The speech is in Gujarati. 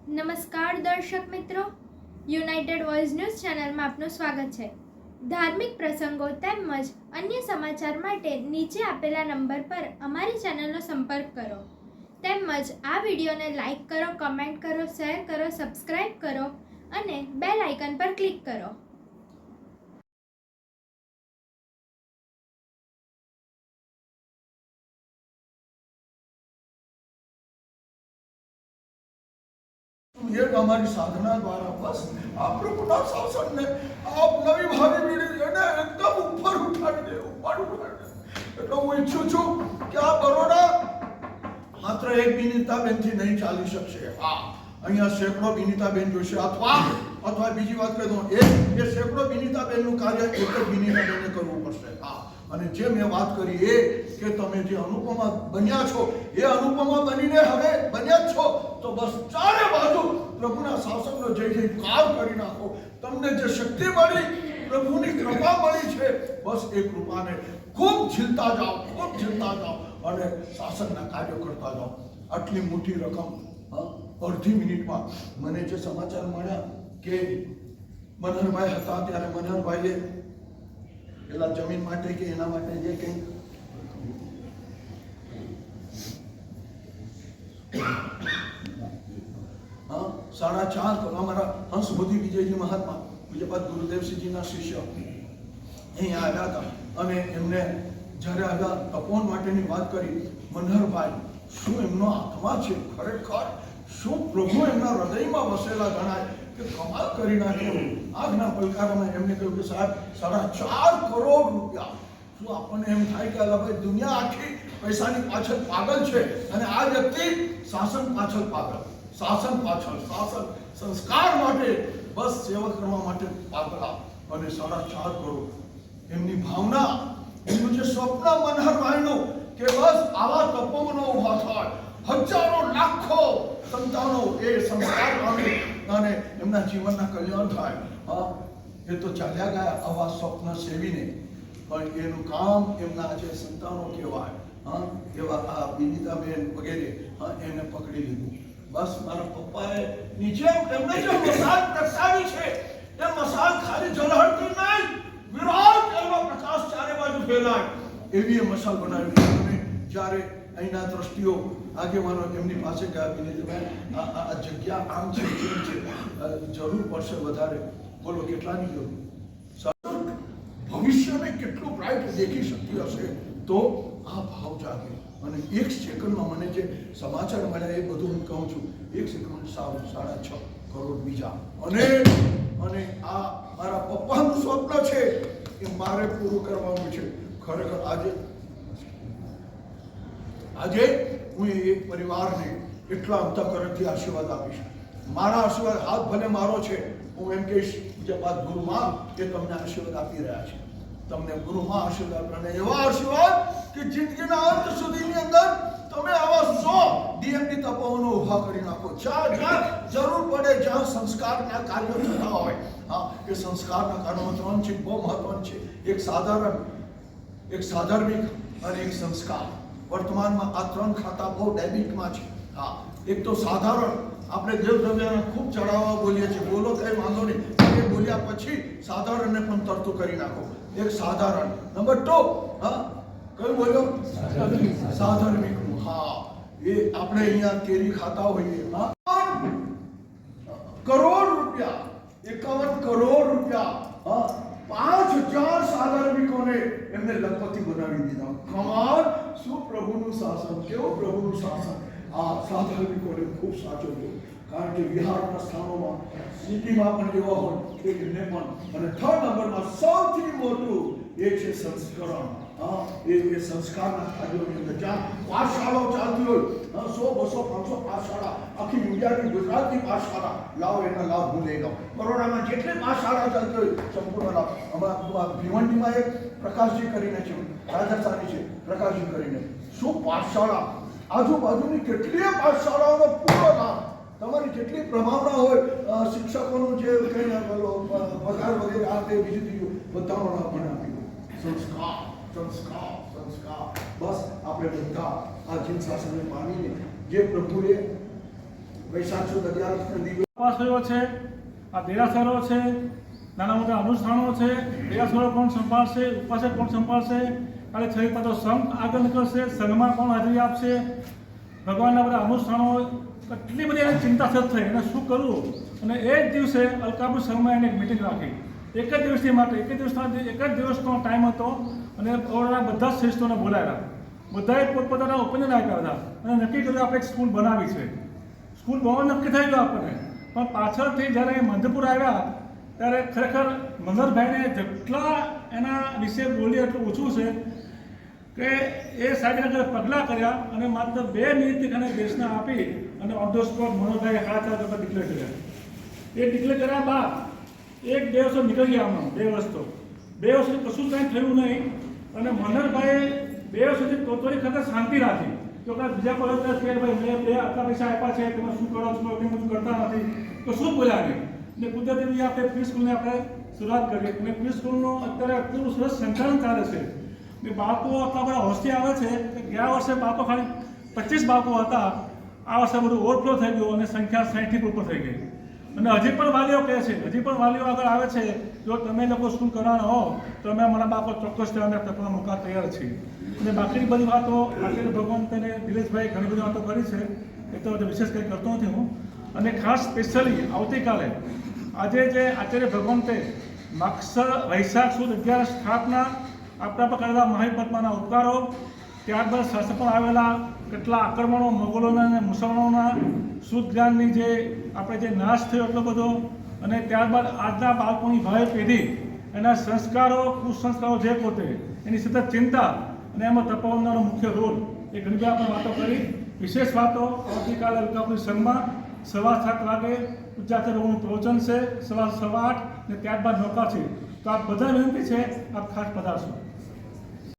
નમસ્કાર દર્શક મિત્રો, યુનાઇટેડ વોઇસ ન્યૂઝ ચેનલમાં આપનું સ્વાગત છે। ધાર્મિક પ્રસંગો તેમજ અન્ય સમાચાર માટે નીચે આપેલા નંબર પર અમારી ચેનલનો સંપર્ક કરો તેમજ આ વિડીયોને લાઇક કરો, કમેન્ટ કરો, શેર કરો, સબસ્ક્રાઇબ કરો અને બેલ આઇકન પર ક્લિક કરો। ये हमारी साधना द्वारा बस आप प्रभुना शासन ने आप नवी भावी पीढ़ी ने एकदम ऊपर उठाड़ी दे એટલે હું ઈચ્છું છું કે આ બરોડા માત્ર એક વિનીતાબેન થી નહીં ચાલી શકશે। હા, અહીંયા સેંકડો વિનીતાબેન જોશે અથવા બીજી વાત કહી દઉં, એ સેંકડો વિનીતાબેન નું કાર્ય એક જ વિનીતાબેને કરવું પડશે। હા, અને જે મેં વાત કરી એ કે તમે જે અનુપમા બન્યા છો એ અનુપમા બનીને હવે બન્યા છો તો બસ ચારે બાજુ પ્રભુના શાસનનો જય જયકાર કરી નાખો। તમને જે શક્તિ મળી, પ્રભુની કૃપા મળી છે, બસ એ કૃપાને ખૂબ ઝીલતા જાઓ અને શાસનના કાર્યો કરતા જાઓ। આટલી મોટી રકમ અડધી મિનિટમાં મને જે સમાચાર મળ્યા કે મનહરભાઈ હતા ત્યારે મનહરભાઈએ પેલા જમીન માટે કે એના માટે જે કંઈ 4.5 કરોડ અમારા હંસમોદી વિજયજી મહાત્મા પૂજ્યપાદ ગુરુદેવસિંહજીના શિષ્ય અહીંયા આવ્યા હતા અને એમને જ્યારે આવ્યા તપોન માટેની વાત કરી, મનહરભાઈ શું એમનો આત્મા છે ખરેખર, શું પ્રભુ એમના હૃદયમાં વસેલા ગણાય કે કમાલ કરી નાખ્યો। આજના પલકારામાં એમને કહ્યું કે સાહેબ 4.5 કરોડ રૂપિયા, શું આપણને એમ થાય કે ભાઈ દુનિયા આખી પૈસાની પાછળ પાગલ છે અને આ વ્યક્તિ શાસન પાછળ પાગલ, શાસન સંસ્કાર માટે બસ સેવા કરવા માટે પાગલા અને 4.5 કરોડ એમની ભાવના, એમનું જે સ્વપ્ન મનહરભાઈનું કે બસ આવા તપોવનો ઉભા થાય, હજારો લાખો સંતાનો એ સંસ્કાર પામે અને એમના જીવનના કલ્યાણ થાય। હા, એ તો ચાલ્યા ગયા આવા સ્વપ્ન સેવીને, પણ એનું કામ એમના જે સંતાનો કહેવાય, હા, એવા આ વિનીતાબેન વગેરે, હા, એને પકડી લીધું। બસ મારા પપ્પાએ નીચે એમને જે મસાલ પ્રગટાવી છે એ મસાલ ખાલી જલહળતી નહીં, વિરાટ એનો પ્રકાશ ચારે બાજુ ફેલાય એવી એ મસાલ બનાવી। અને જ્યારે અહીંના દ્રષ્ટિઓ આગેવાનો એમની પાસે ગયા, વિનીતાબેન આ જગ્યા આમ છે જરૂર પડશે વધારે, બોલો કેટલાની જરૂર, ભવિષ્યને કેટલું બ્રાઇટ દેખી શકતી હશે તો આ ભાવ જાગે। અને એક સેકન્ડમાં મને જે સમાચાર મળ્યા એ બધું હું કહું છું, એક સેકન્ડ 6.5 કરોડ બીજા અને આ મારા પપ્પાનું સ્વપ્ન છે એ મારે પૂરું કરવાનું છે। ખરેખર આજે હું એક પરિવારને એટલા અંતઃકરણથી આશીર્વાદ આપીશ। મારા આશીર્વાદ હાથ ભલે મારો છે, હું એમ કહીશ પૂજ્યપાદ ગુરુમાં કે તમને આશીર્વાદ આપી રહ્યા છે, તમને ગુરુમાં આશીર્વાદ અને એવા આશીર્વાદ કે જિંદગીના અંત સુધીની અંદર તમે આવા 100 ડીએમડી તપોવનો ઉભા કરી નાખો। જ્યાં જરૂર પડે, જ્યાં સંસ્કારના કાર્યો થતા હોય, હા, એ સંસ્કારના કાર્યો 3 છે, બહુ મહત્વનું છે, એક સાધાર્મિક અને એક સંસ્કાર। વર્તમાનમાં આ 3 ખાતા બહુ ડાયબિકમાં છે। હા, એક તો સાધારણ, આપણે દેવ દ્રવ્યને ખૂબ ચડાવવા બોલીએ છીએ, બોલો કઈ વાંધો નહીં, એ બોલ્યા પછી સાધારણને પણ તરતું કરી નાખો, એક સાધારણ। નંબર 2, હા, કયું બોલ્યો? સાધાર્મિક। હા, એ આપણે અહીંયા કેરી ખાતા હોઈએ, હા, 51 કરોડ રૂપિયા, હા, 5000 સાધાર્મિકોને એમને લખપતિ બનાવી દીધા। કમાલ! શું પ્રભુનું શાસન, કેવું પ્રભુનું શાસન! આ સાધાર્મિકોને ખૂબ સાચવજો, કારણ કે વિહારના સ્થાનોમાં સિટીમાં પણ એવા હોય કે એમને પણ। અને 3rd નંબરમાં સૌથી મોટું એ છે સંસ્કરણ। હા, એ સંસ્કારના કાર્યોની અંદર જ્યાં પાઠશાળાઓ ચાલતી હોય, 100, 200, 500 પાઠશાળા, આખી ઇન્ડિયાની ગુજરાતની પાઠશાળા લાવો, એના લાભ હું લઈ લઉં। બરોડામાં જેટલી પાઠશાળા ચાલતી હોય સંપૂર્ણ લાભ। હમણાં ભીવંડીમાં એક પ્રકાશજી કરીને છે, રાજસ્થાની છે, પ્રકાશજી કરીને, શું પાઠશાળા, આજુબાજુની કેટલીય પાઠશાળાઓનો પૂરો લાભ, તમારી જેટલી પ્રભાવના હોય, શિક્ષકોનું જે કંઈ પગાર વગેરે આ તે બીજું બધાનો લાભ મને આપી દો। સંસ્કાર, બસ આપણે બધા આ જીન શાસનને માનીને જે પ્રભુએ વૈશાખ સુદ 11 દિવસ ઉપાસયો છે, આ દેરાસરો છે, નાના મોટા અનુષ્ઠાનો છે. દેરાસરો કોણ સંભાળશે, ઉપાસક કોણ સંભાળશે, કાલે 6 પાછો સંઘ આગળ નીકળશે, સંઘમાં કોણ હાજરી આપશે, ભગવાનના બધા અનુષ્ઠાનો, કેટલી બધી એની ચિંતા સત થઈ એને શું કરવું. અને એ જ દિવસે અલકાપુર સંઘમાં એને એક મિટિંગ રાખી, એક જ દિવસની માટે, એક જ દિવસનો ટાઈમ હતો. અને ઓરડા બધા જ શ્રેષ્ઠોને બોલાવ્યા, બધાએ પોતપોતાના ઓપિનિયન આપ્યા હતા અને નક્કી કર્યું આપણે એક સ્કૂલ બનાવી છે. સ્કૂલ બહુ નક્કી થઈ ગયું આપણને, પણ પાછળથી જ્યારે મંદપુર આવ્યા ત્યારે ખરેખર મનોહરભાઈને જેટલા એના વિશે બોલીએ એટલું ઓછું છે કે એ સાહેબને પગલાં કર્યા અને માત્ર 2 મિનિટની ખાને દેશના આપી અને ઓન ધ સ્પોટ મનોહરભાઈએ 7,000 ડિક્લેર કર્યા. એ ડિક્લેર કર્યા બાદ 1-2 વર્ષો નીકળી ગયા આમાં, 2 વર્ષ તો 2 વર્ષથી કશું કંઈ થયું નહીં. અને મનોહરભાઈએ 2 વર્ષ સુધી તોતોડી ખાતે શાંતિ રાખી. તો બીજા કોઈ કે ભાઈ મેં 2 આટલા પૈસા આપ્યા છે, તમે શું કરો છો, કે બધું કરતા નથી, તો શું બોલ્યા નહીં. એટલે કુદરતી આપણે પ્રી સ્કૂલને આપણે શરૂઆત કરી અને પ્રી સ્કૂલનું અત્યારે એટલું સરસ સંચાલન ચાલે છે. ને બાળકો આટલા બધા હોસ્ટેલ આવે છે કે ગયા વર્ષે બાળકો ખાલી 25 બાળકો હતા, આ વર્ષે બધું ઓવરફ્લો થઈ ગયું અને સંખ્યા 60 ઉપર થઈ ગઈ. અને હજી પણ વાલીઓ કહે છે, હજી પણ વાલીઓ આગળ આવે છે, જો તમે લોકો સ્કૂલ કરવાના હો તો અમે અમારા બાળકો ચોક્કસ અમે ટપલા મૂકવા તૈયાર છીએ. અને બાકીની બધી વાતો આચાર્ય ભગવંત અને દિલેશભાઈ ઘણી બધી વાતો કરી છે, એ તો વિશેષ કંઈ કરતો નથી હું. અને ખાસ સ્પેશિયલી આવતીકાલે આજે જે આચાર્ય ભગવંતે માગસર વૈશાખ સુદ 11 સ્થાપના આપણા પર કરેલા મહાપદ્માના ઉપકારો, ત્યારબાદ શાસન પર આવેલા કેટલા આક્રમણો મોગલોના અને મુસલમાનોના શુદ્ધ જ્ઞાનની જે આપણે જે નાશ થયો એટલો બધો, અને ત્યારબાદ આજના બાળકોની ભાવિ પેઢી એના સંસ્કારો કુસંસ્કારો જે પોતે એની સતત ચિંતા અને એમાં તપાવવાનો મુખ્ય રોલ, એ ઘણી બધી આપણે વાતો કરી. વિશેષ વાતો આવતીકાલે અલકાપુરી સંઘમાં 7:15 વાગે પૂજાચરણનું પ્રવચન છે, 8:15 ને ત્યારબાદ નોકા છે. તો આપ બધા વિનંતી છે, આપ ખાસ પધારશો.